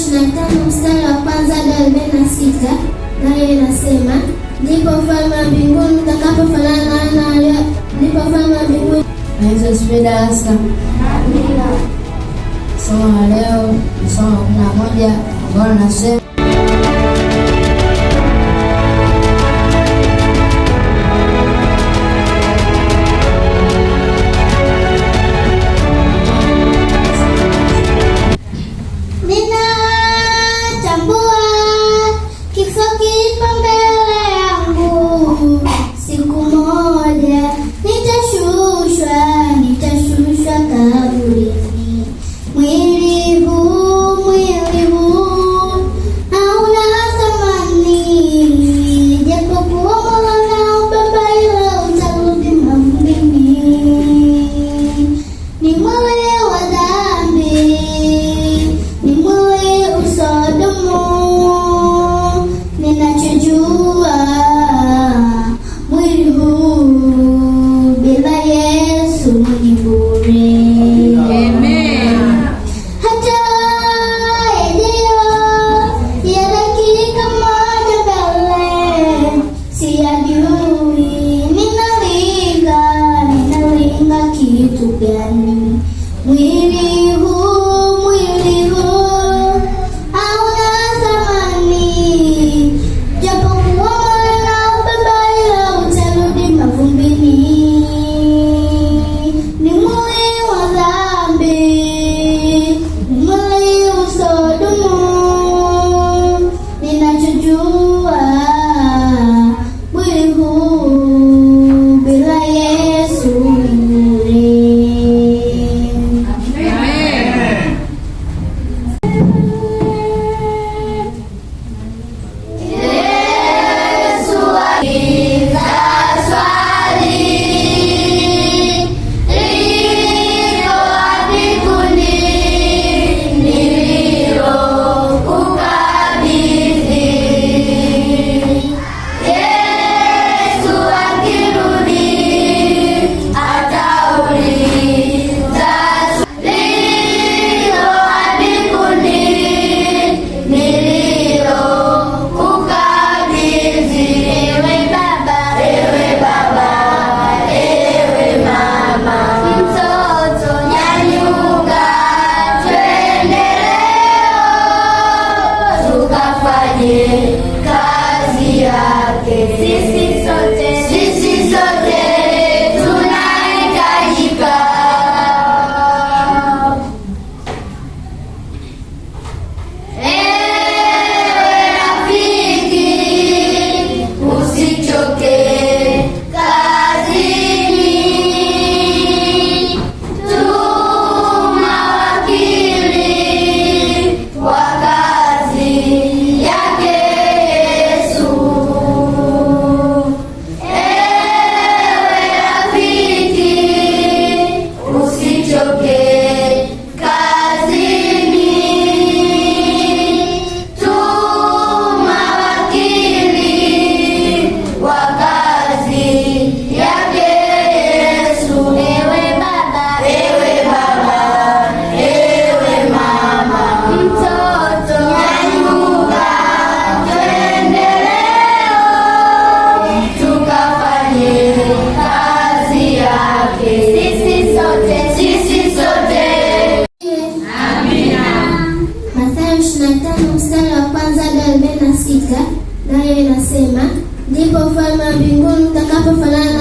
25 mstari wa kwanza hadi 46, nayo inasema ndipo ufalme wa mbinguni utakapofanana na wale ndipo ufalme wa mbinguni. Yesu asifiwe darasa. Amina. Somo la leo ni somo la 11 ambalo linasema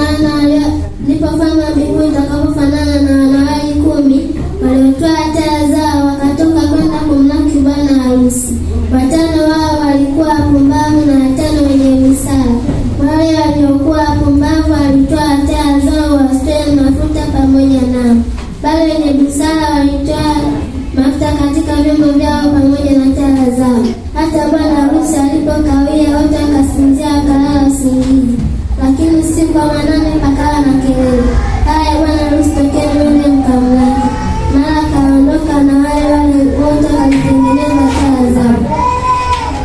nayo inasema ndipo ufalme wa mbinguni utakapofanana na wanawali 10 waliotoa taa zao wakatoka kwenda kumlaki bwana harusi. 5 wao walikuwa wapumbavu na 5 wenye busara. Wale waliokuwa wapumbavu walitoa taa zao wasitoe mafuta pamoja nao, bali wenye busara walitoa mafuta katika vyombo vyao pamoja na taa zao. Hata bwana harusi alipokawia, wote wakasinzia wakalala usingizi. Lakini usiku wa manane pakawa na kelele, haya bwana harusi tokeni mwende mkamlaki. Mara akaondoka na wale wote walitengeneza taa zao.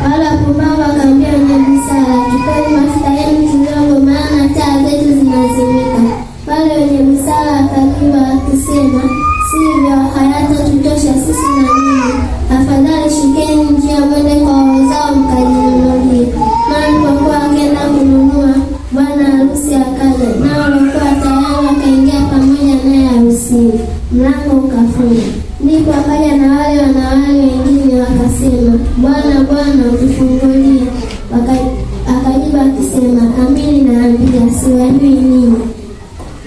Wale wapumbavu wakaambia wenye busara, chukeni mafuta yenu kidogo, maana taa zetu zinazimika. Wale wenye busara wakajibu wakisema, sivyo, hayatatutosha sisi na ninyi. Afadhali shikeni wakasema, Bwana, Bwana, utufungulie. Akajibu akisema, amini naambia, siwajui ninyi.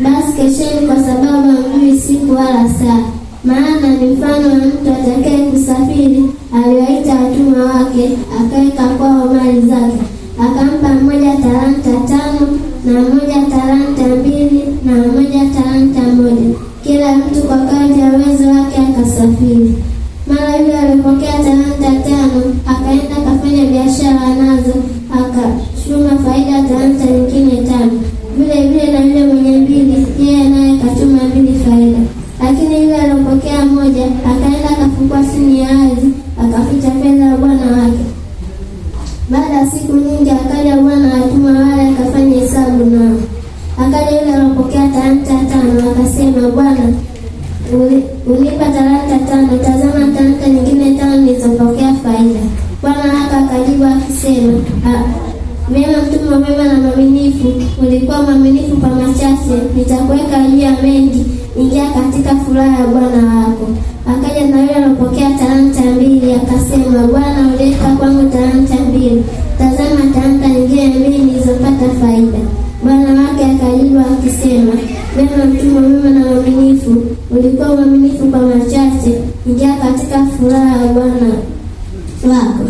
Basi kesheni, kwa sababu hamjui siku wala saa. Maana ni mfano wa mtu atakaye kusafiri, aliwaita watumwa wake, akaweka kwao mali zake. Akampa mmoja talanta 5, na mmoja talanta 2, na mmoja talanta 1, kila mtu kwa kadri ya uwezo wake akasafiri. Mara yule alipokea talanta 5 akaenda akafanya biashara nazo, akachuma faida talanta nyingine 5. Vile vile na yule mwenye 2, yeye naye akachuma 2 faida. Lakini yule alipokea 1 akaenda akafungua chini ya ardhi, akaficha fedha ya bwana wake. Baada ya siku nyingi akaja bwana watumwa wale akafanya hesabu nao. Akaja yule alipokea talanta 5 akasema, Bwana, unipa talanta 5, tazama talanta nyingine 5 nilizopokea faida. Bwana wake akajibu akisema, Vyema mtumwa mwema na mwaminifu, ulikuwa mwaminifu kwa machache, nitakuweka juu ya mengi, ingia katika furaha ya bwana wako. Akaja na yule alipokea talanta 2 akasema, Bwana, uliweka kwangu talanta 2, tazama talanta nyingine 2 nilizopata faida. Bwana wake akajibu akisema, Vyema mtumwa mwema na mwaminifu, ulikuwa mwaminifu kwa machache, ingia katika furaha ya bwana wako.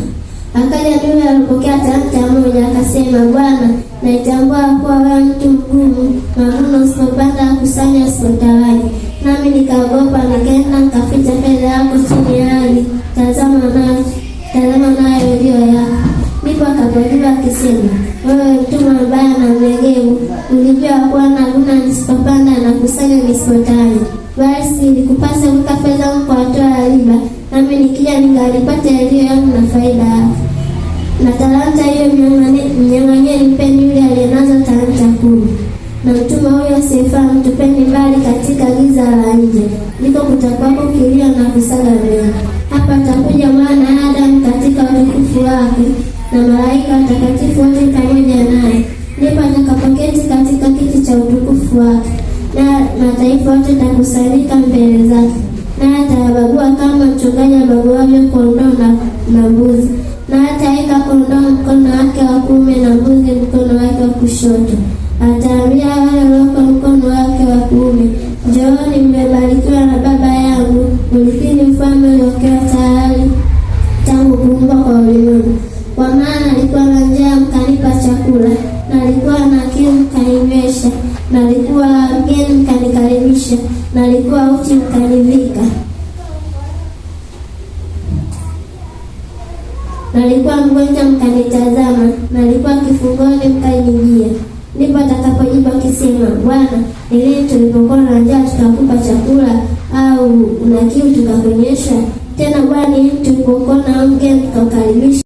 Akaja yule alipokea talanta 1 akasema, Bwana, naitambua kuwa wewe mtu mgumu, mavuno usipopanda kusanya usipotawanya. Nami nikaogopa, nikaenda nikaficha fedha yako chini ya ardhi, tazama nayo iliyo yako. Ndipo akajibu akisema, wewe mtumwa mbaya na mlegevu, ulijua kuwa navuna nisipopanda na kusanya nisipotawanya. Basi ilikupasa kuweka fedha yangu kwa hatua ya riba, nami nikija ningalipata yaliyo yangu na faida yake. Na talanta hiyo mnyang'anyeni, mpeni yule aliyenazo talanta 10. Na mtumwa huyo asiyefaa mtupeni mbali katika giza la nje, ndiko kutakuwako kilio na kusaga meno. Hapa atakuja Mwana wa Adamu katika utukufu wake, na malaika watakatifu wote pamoja naye. Ndipo atakapoketi katika kiti cha utukufu wake, na mataifa yote yatakusanyika mbele zake. Naye atawabagua kama mchungaji abaguavyo kondoo na mbuzi. Na ataweka kondoo mkono wake wa kuume na mbuzi mkono wake wa kushoto. Ataambia wale walioko mkono wake wa kuume, Njooni mmebarikiwa na Baba yangu, ulithini ufalme uliokuwa tayari tangu kuumbwa kwa ulimwengu. Kwa maana alikuwa na njaa mkanipa chakula, na alikuwa na kiu mkaninywesha, na alikuwa mgeni mkanikaribisha, na alikuwa uchi mkanivika, na alikuwa mgonjwa mkanitazama, na alikuwa kifungoni mkanijia. Ndipo atakapojibu akisema, Bwana, ni lini tulipokuwa na njaa tukakupa chakula, au una kiu tukakunyesha? Tena Bwana, ni lini tulipokuwa mgeni tukakukaribisha?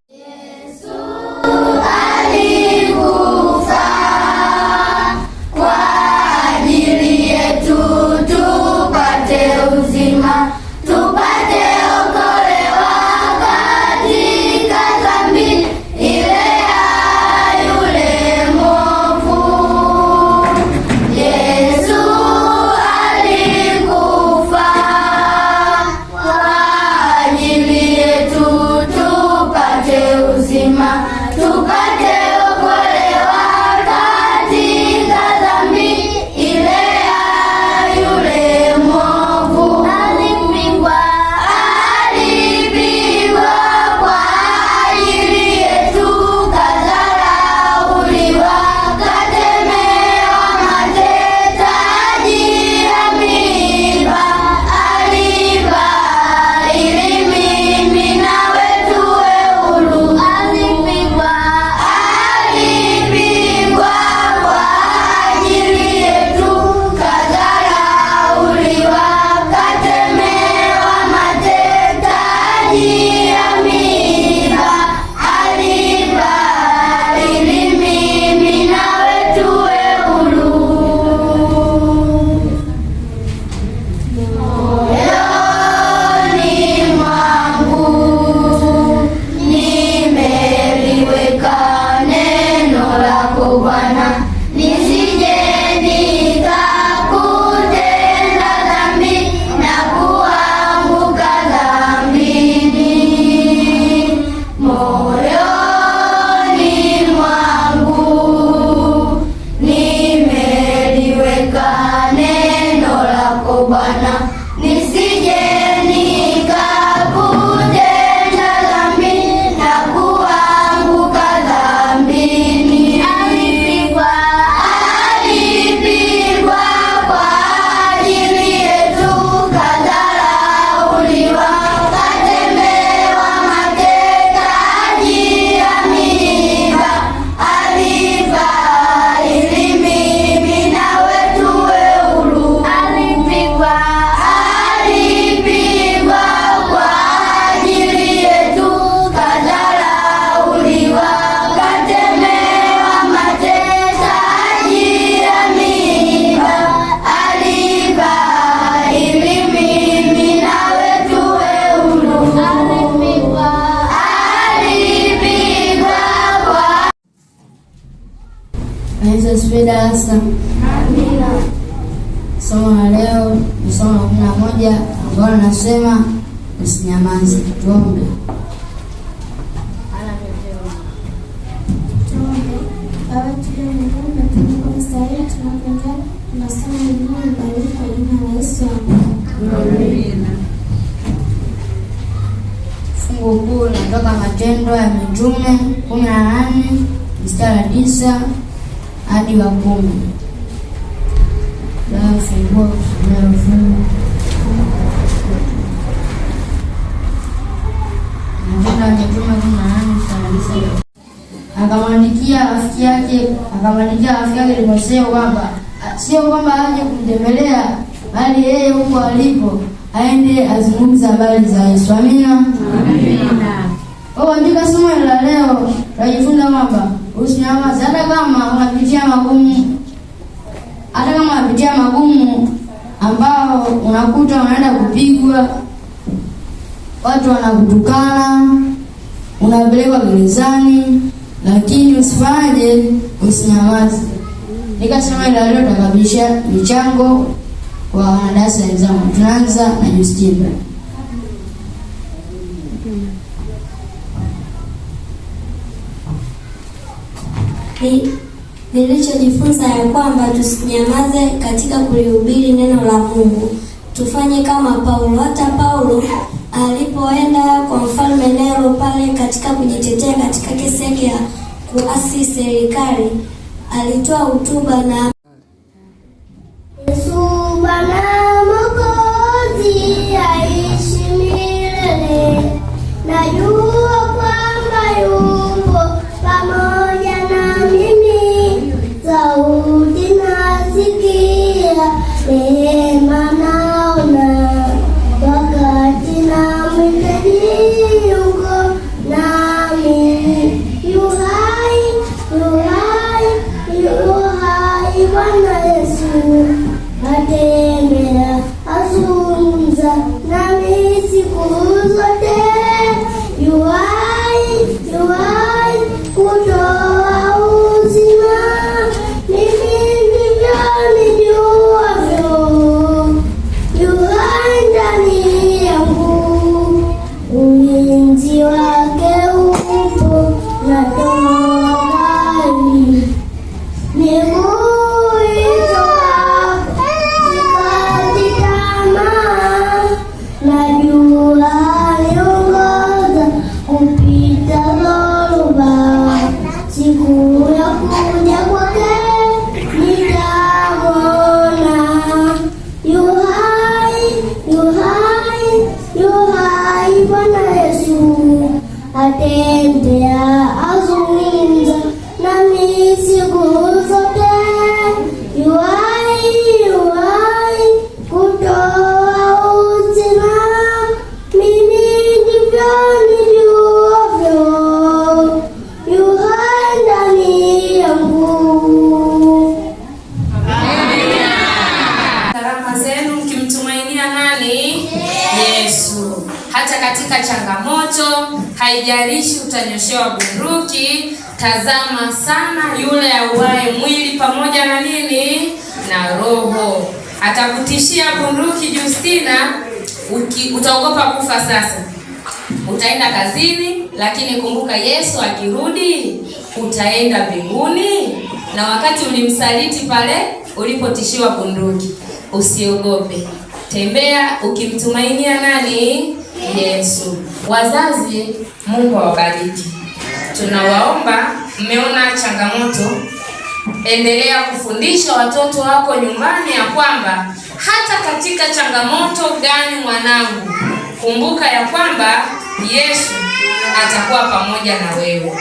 asifiwe darasa. Amina. Somo la leo ni somo la 11 ambalo linasema usinyamaze. Tuombe. Fungu kuu linatoka Matendo ya Mitume 18 mstari wa 9 hadi wa 10. Fungua kusomea fungu. Matendo ya Mitume 18 mstari wa 9. Akamwandikia rafiki yake Timotheo kwamba sio kwamba aje kumtembelea, bali yeye huko alipo aende azungumze habari za Yesu. Amina. Kwa katika somo la leo tunajifunza kwamba usinyamaze hata kama unapitia magumu ambao unakuta unaenda kupigwa, watu wanakutukana, unapelekwa gerezani, lakini usinyamaze. Nikasema leo tutakabisha michango kwa wanadarasa wenzangu. Tunaanza na Justina. Nilichojifunza ya kwamba tusinyamaze katika kulihubiri neno la Mungu. Tufanye kama Paulo. Hata Paulo alipoenda kwa mfalme Nero pale katika kujitetea katika kesi yake ya kuasi serikali, alitoa hotuba na Yesu Bwana Mwokozi aishi milele. Najua kwamba yupo pamoja na mimi. Sauti nasikia, rehema naona, wakati namhitaji yuko nami. Yu hai Bwana Yesu, atembea azungumza nami siku zote. Yu hai kutoa uzima, mimi ndivyo nijuavyo. Yu hai ndani yangu, ulinzi wake upo na tohari. Siku ya kuja kwake nitamwona. Yu hai Bwana Yesu, atembea azungumza nami siku zote. Yu hai kutoa uzima, mimi ndivyo nijuavyo. Yu hai ndani yangu. Karama zenu mkimtumainia nani? Yesu. Hata katika changamoto, haijalishi utanyoshewa bunduki, tazama sana yule auaye mwili pamoja na nini? Na roho. Atakutishia bunduki Justina, utaogopa kufa sasa. Utaenda kazini, lakini kumbuka Yesu akirudi utaenda mbinguni. Na wakati ulimsaliti pale ulipotishiwa bunduki, usiogope. Tembea ukimtumainia nani? Yesu. Wazazi, Mungu awabariki. Tunawaomba, mmeona changamoto, endelea kufundisha watoto wako nyumbani ya kwamba hata katika changamoto gani mwanangu, kumbuka ya kwamba Yesu atakuwa pamoja na wewe.